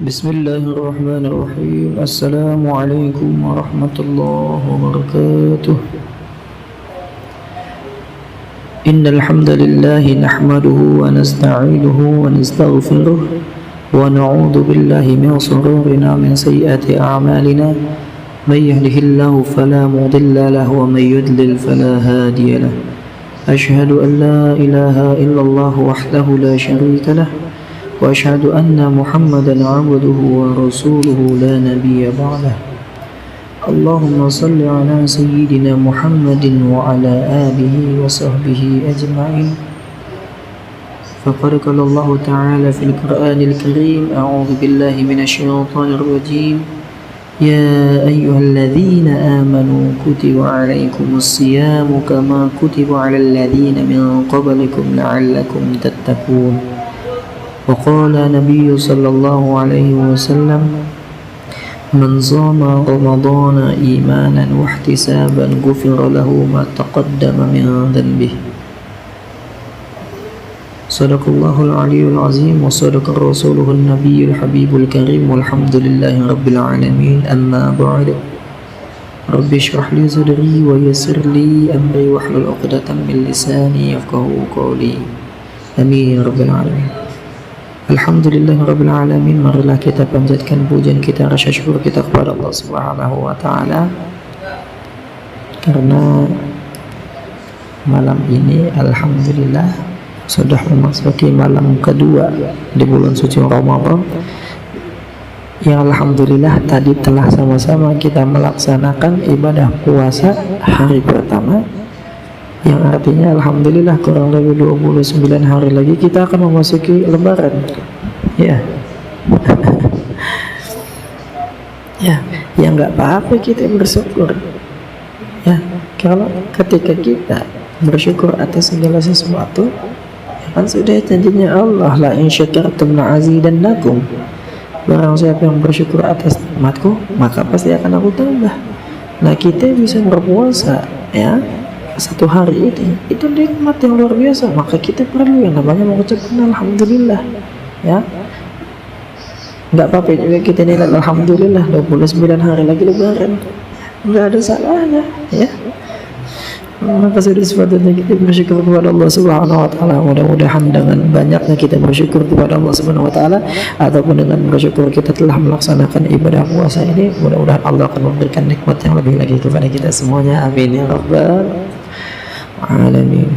بسم الله الرحمن الرحيم. السلام عليكم ورحمة الله وبركاته. إن الحمد لله نحمده ونستعينه ونستغفره ونعوذ بالله من شرورنا من سيئات أعمالنا. من يهده الله فلا مضل له ومن يضلل فلا هادي له. أشهد أن لا إله إلا الله وحده لا شريك له وأشهد أن محمدا عبده ورسوله لا نبي بعده. اللهم صل على سيدنا محمد وعلى آله وصحبه أجمعين. فقد قال الله تعالى في القرآن الكريم: أعوذ بالله من الشيطان الرجيم. يا أيها الذين آمنوا كتب عليكم الصيام كما كتب على الذين من قبلكم لعلكم تتقون. وقال النبي صلى الله عليه وسلم: من صام رمضان إيمانا واحتسابا غفر له ما تقدم من ذنبه. صدق الله العلي العظيم وصدق رسوله النبي الحبيب الكريم والحمد لله رب العالمين. أما بعد، رب اشرح لي صدري ويسر لي أمري واحلل عقدة من لساني يفقهوا قولي. Amin ya rabbal alamin. Alhamdulillah rabbil alamin. Marilah kita panjatkan pujian kita, rasa syukur kita kepada Allah Subhanahu wa taala, karena malam ini alhamdulillah sudah memasuki malam kedua di bulan suci Ramadan, yang alhamdulillah tadi telah sama-sama kita melaksanakan ibadah puasa hari pertama, yang artinya alhamdulillah kurang lebih 29 hari lagi kita akan memasuki lebaran. Ya. Ya nggak apa-apa kita bersyukur. Ya, kalau ketika kita bersyukur atas segala sesuatu, ya kan sudah janjinya Allah, la in syakartum la azidannakum. Barang siapa yang bersyukur atas nikmatku, maka pasti akan aku tambah. Nah, kita bisa berpuasa ya satu hari ini, itu nikmat yang luar biasa, maka kita perlu yang namanya mengucapkan alhamdulillah. Ya, nggak apa-apa juga kita nilai alhamdulillah 29 hari lagi lebaran, nggak ada salahnya ya. Maka sudah sepatutnya kita bersyukur kepada Allah Subhanahu wa taala. Mudah-mudahan dengan banyaknya kita bersyukur kepada Allah Subhanahu wa taala, ataupun dengan bersyukur kita telah melaksanakan ibadah puasa ini, mudah-mudahan Allah akan memberikan nikmat yang lebih lagi kepada kita semuanya. Amin ya rabbal alamin.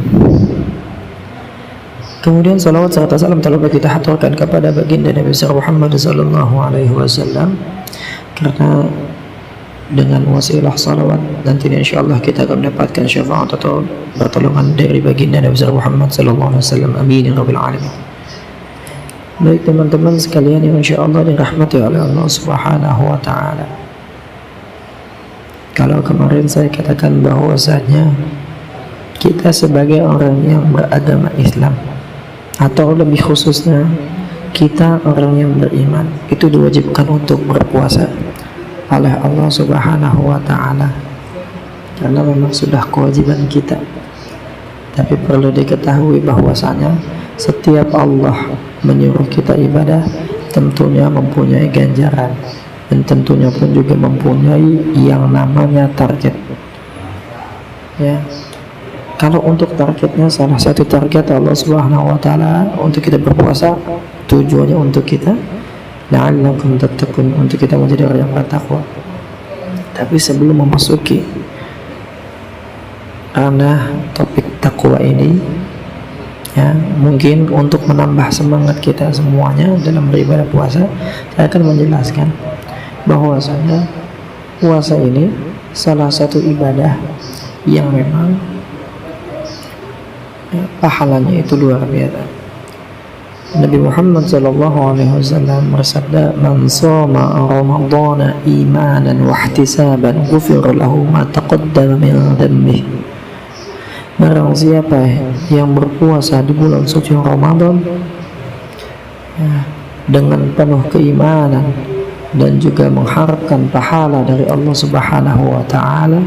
Kemudian salawat serta salam telah kita haturkan kepada baginda Nabi Muhammad sallallahu alaihi wasallam, karena dengan wasilah salawat nanti insyaallah kita akan mendapatkan syafaat atau pertolongan dari baginda Nabi Muhammad sallallahu alaihi wasallam. Amin ya rabbil alamin. Baik teman-teman sekalian yang insyaallah dirahmati oleh Allah Subhanahu wa taala. Kalau kemarin saya katakan bahwasanya kita sebagai orang yang beragama Islam, atau lebih khususnya kita orang yang beriman, itu diwajibkan untuk berpuasa oleh Allah Subhanahu wa taala, karena memang sudah kewajiban kita. Tapi perlu diketahui bahwasanya setiap Allah menyuruh kita ibadah tentunya mempunyai ganjaran, dan tentunya pun juga mempunyai yang namanya target. Ya, kalau untuk targetnya, salah satu target Allah Subhanahu wa taala untuk kita berpuasa, tujuannya untuk kita la'allakum tattaqun, untuk kita menjadi orang yang bertakwa. Tapi sebelum memasuki ranah topik takwa ini, ya, mungkin untuk menambah semangat kita semuanya dalam beribadah puasa, saya akan menjelaskan bahwasanya puasa ini salah satu ibadah yang memang pahalanya itu luar biasa. Nabi Muhammad sallallahu alaihi wasallam bersabda: "Man shoma Ramadhana imanan wa ihtisaban ghufira lahu ma taqaddama min dhanbihi." Barang siapa yang berpuasa di bulan suci Ramadan ya, dengan penuh keimanan dan juga mengharapkan pahala dari Allah Subhanahu wa taala,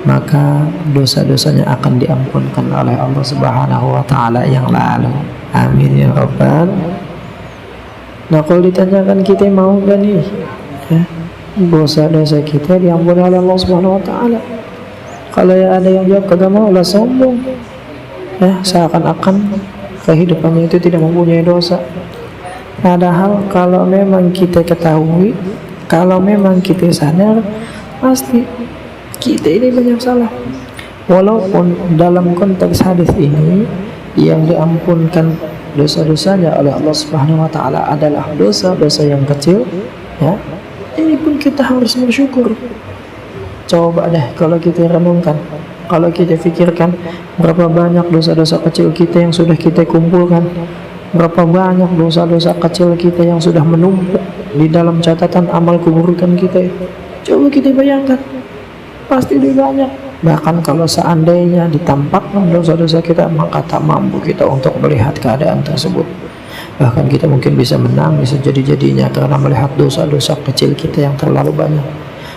maka dosa-dosanya akan diampunkan oleh Allah Subhanahu wa taala yang lalu. Amin ya rabbal Nah kalau ditanyakan kita mau gak nih ya, dosa-dosa kita diampuni oleh Allah Subhanahu Wa Taala. Kalau ya ada yang jawab kagak mau, lah sombong ya, seakan-akan kehidupannya itu tidak mempunyai dosa. Padahal kalau memang kita ketahui, kalau memang kita sadar, pasti kita ini banyak salah. Walaupun dalam konteks hadis ini yang diampunkan dosa-dosanya oleh Allah Subhanahu Wa Taala adalah dosa-dosa yang kecil, ya, ini pun kita harus bersyukur. Coba deh kalau kita renungkan, kalau kita pikirkan berapa banyak dosa-dosa kecil kita yang sudah kita kumpulkan, berapa banyak dosa-dosa kecil kita yang sudah menumpuk di dalam catatan amal keburukan kita. Coba kita bayangkan, pasti lebih banyak. Bahkan kalau seandainya ditampakkan dosa-dosa kita, maka tak mampu kita untuk melihat keadaan tersebut. Bahkan kita mungkin bisa menangis sejadi-jadinya karena melihat dosa-dosa kecil kita yang terlalu banyak.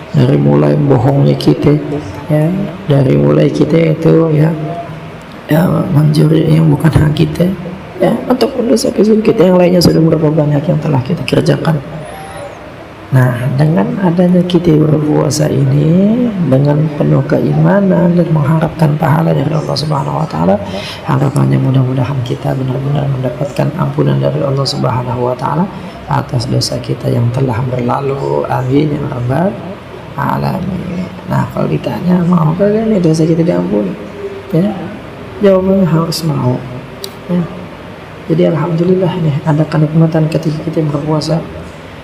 Dari mulai bohongnya kita, ya, dari mulai kita itu ya mencuri yang bukan hak kita, ya, ataupun dosa kecil kita yang lainnya sudah berapa banyak yang telah kita kerjakan. Nah, dengan adanya kita berpuasa ini dengan penuh keimanan dan mengharapkan pahala dari Allah Subhanahu Wa Taala, harapannya mudah-mudahan kita benar-benar mendapatkan ampunan dari Allah Subhanahu Wa Taala atas dosa kita yang telah berlalu. Amin ya rabbal alamin. Nah, kalau ditanya mau kalian nih dosa kita diampuni, ya, jawabannya harus mau. Ya. Jadi alhamdulillah nih ada kenikmatan ketika kita berpuasa.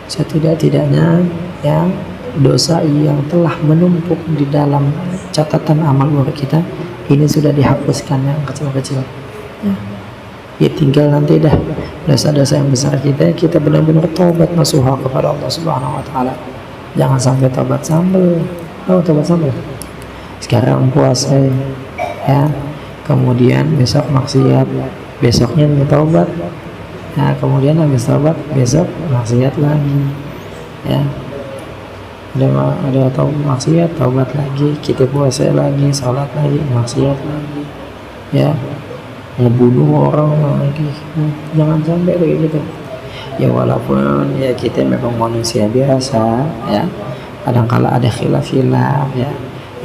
Setidak-tidaknya ya dosa yang telah menumpuk di dalam catatan amal buruk kita ini sudah dihapuskan yang kecil-kecil. Ya tinggal nanti dah dosa-dosa yang besar kita benar-benar taubat nasuha kepada Allah Subhanahu Wa Taala. Jangan sampai taubat sambel. Oh, taubat sambel. Sekarang puasa ya, kemudian besok maksiat, besoknya taubat. Nah kemudian habis taubat besok maksiat lagi, ya, ada taubat maksiat, taubat lagi, kita puasa lagi, sholat lagi, maksiat lagi, ya, ngebunuh orang lagi. Jangan sampai kayak gitu. Ya walaupun ya kita memang manusia biasa, ya, kadang-kala ada khilaf-khilaf, ya.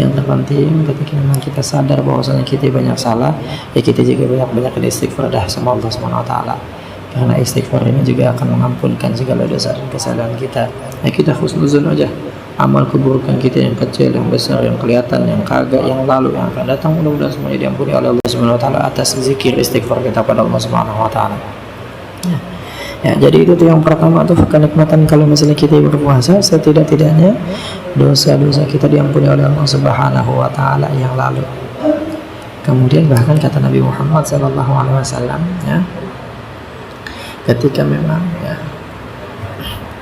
Yang terpenting ketika memang kita sadar bahwasanya kita banyak salah, ya kita juga banyak istighfar dah sama Allah Subhanahu Wa Taala. Karena istighfar ini juga akan mengampunkan segala dosa dan kesalahan kita. Nah kita husnuzon aja, amal keburukan kita yang kecil, yang besar, yang kelihatan, yang kagak, yang lalu, yang akan datang, mudah-mudahan semuanya diampuni oleh Allah Subhanahu Wa Taala atas zikir istighfar kita pada Allah Subhanahu Wa Taala. Ya, jadi itu tuh yang pertama tuh kenikmatan kalau misalnya kita berpuasa, setidak-tidaknya dosa-dosa kita diampuni oleh Allah Subhanahu Wa Taala yang lalu. Kemudian bahkan kata Nabi Muhammad SAW, ya, ketika memang ya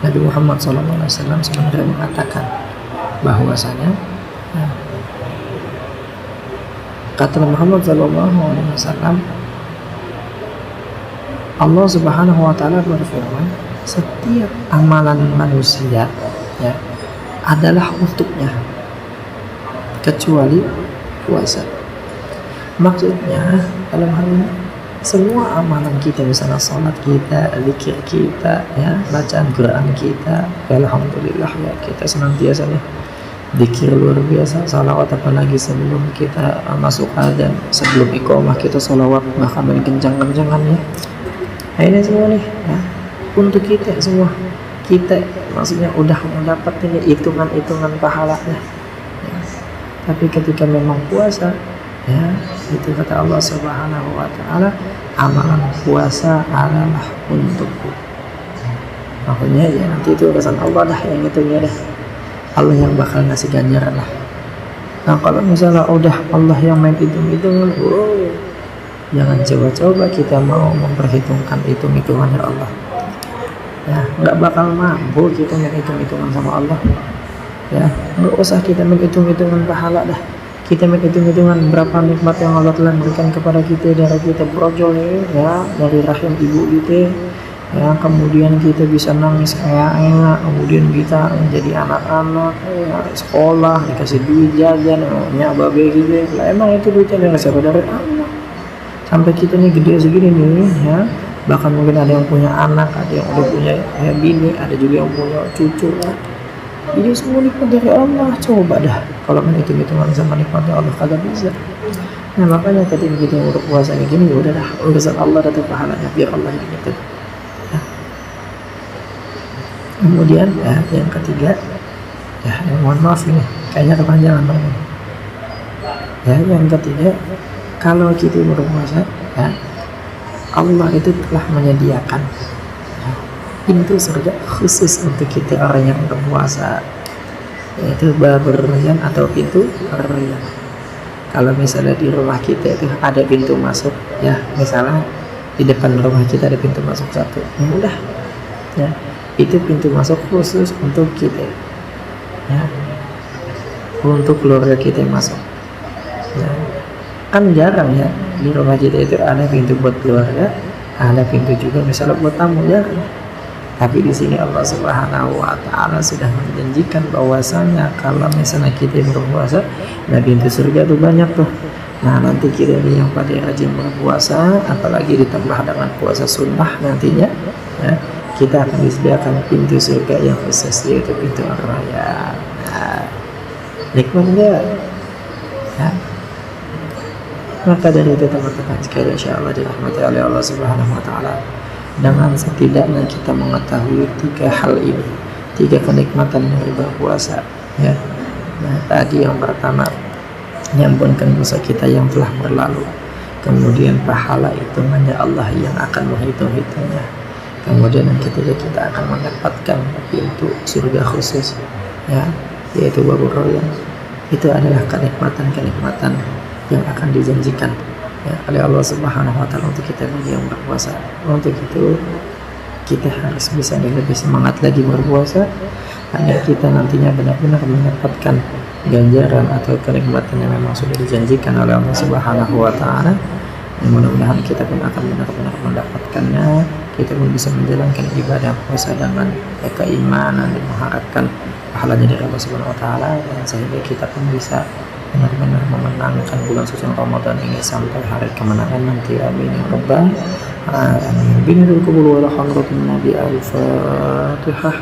Nabi Muhammad SAW sebenarnya mengatakan bahwasanya ya, kata Nabi Muhammad SAW, Allah Subhanahu Wa Taala berfirman, setiap amalan manusia ya adalah untuknya kecuali puasa. Maksudnya dalam hal ini semua amalan kita, misalnya sholat kita, zikir kita, ya, bacaan Quran kita, alhamdulillah ya kita senantiasa nih zikir luar biasa, salawat apalagi sebelum kita masuk adzan, sebelum iqamah kita salawat bahkan main kencang-kencangannya. Nah ini semua nih ya, untuk kita semua, kita maksudnya udah mendapat ini hitungan pahalanya ya. Tapi ketika memang puasa ya, itu kata Allah Subhanahu Wa Taala, amalan puasa adalah untukku. Makanya ya nanti itu urusan Allah dah yang itunya dah, Allah yang bakal ngasih ganjaran lah. Nah kalau misalnya udah Allah yang main hitung-hitungan, jangan coba-coba kita mau memperhitungkan hitung-hitungannya Allah. Ya nggak bakal mampu kita main hitung-hitungan sama Allah. Ya nggak usah kita menghitung-hitungan pahala dah. Kita menghitung-hitungan berapa nikmat yang Allah telah berikan kepada kita dari kita brojol ini, ya, dari rahim ibu kita, ya, kemudian kita bisa nangis kayak enak, kemudian kita menjadi anak-anak, ya, sekolah, dikasih duit jajan, babe gitu, lah emang itu duitnya dari siapa? Dari Allah. Sampai kita nih gede segini nih, ya, bahkan mungkin ada yang punya anak, ada yang udah punya bini, ada juga yang punya cucu lah. Ini semua nikmat dari Allah. Coba dah kalau hitung-hitungan sama nikmatnya Allah kagak bisa. Nah makanya ketika kita untuk puasa gini, udah dah urusan Allah dan pahalanya biar Allah gitu. Ya. Kemudian yang ketiga, mohon maaf ini kayaknya kepanjangan banget. Yang ketiga, kalau kita berpuasa, Allah itu telah menyediakan pintu surga khusus untuk kita orang yang berpuasa, yaitu babur rayyan atau pintu rayyan. Kalau misalnya di rumah kita itu ada pintu masuk, misalnya di depan rumah kita ada pintu masuk satu, udah, itu pintu masuk khusus untuk kita, untuk keluarga kita yang masuk. Kan jarang di rumah kita itu ada pintu buat keluarga, ada pintu juga misalnya buat tamu, jarang. Tapi di sini Allah Subhanahu wa Ta'ala sudah menjanjikan bahwasanya kalau misalnya kita berpuasa, pintu surga itu banyak tuh. Nah nanti kita yang pada rajin berpuasa, apalagi ditambah dengan puasa sunnah nantinya, kita akan disediakan pintu surga yang khusus, yaitu pintu rayyan. Nikmat enggak? Maka dari itu teman-teman sekalian, insyaallah dirahmati oleh Allah Subhanahu wa Ta'ala, dengan setidaknya kita mengetahui 3 hal ini, 3 kenikmatan dari berpuasa. Nah tadi yang pertama, nyampunkan dosa kita yang telah berlalu. Kemudian pahala hitungannya Allah yang akan menghitung-hitungnya. Kemudian yang ketiga, kita akan mendapatkan pintu surga khusus, yaitu babur rayyan. Itu adalah kenikmatan-kenikmatan yang akan dijanjikan oleh Allah Subhanahu wa Ta'ala untuk kita bagi yang berpuasa. Untuk itu kita harus bisa lebih semangat lagi berpuasa, agar kita nantinya benar-benar mendapatkan ganjaran atau kenikmatan yang memang sudah dijanjikan oleh Allah Subhanahu wa Ta'ala. Mudah-mudahan kita pun akan benar-benar mendapatkannya. Kita pun bisa menjalankan ibadah puasa dengan keimanan dan mengharapkan pahalanya dari Allah Subhanahu wa Ta'ala, dan sehingga kita pun bisa benar-benar memenangkan bulan suci Ramadan ini sampai hari kemenangan nanti. Amin ya rabbal alamin. Binul qabul wa la hadratin nabi al-fatihah.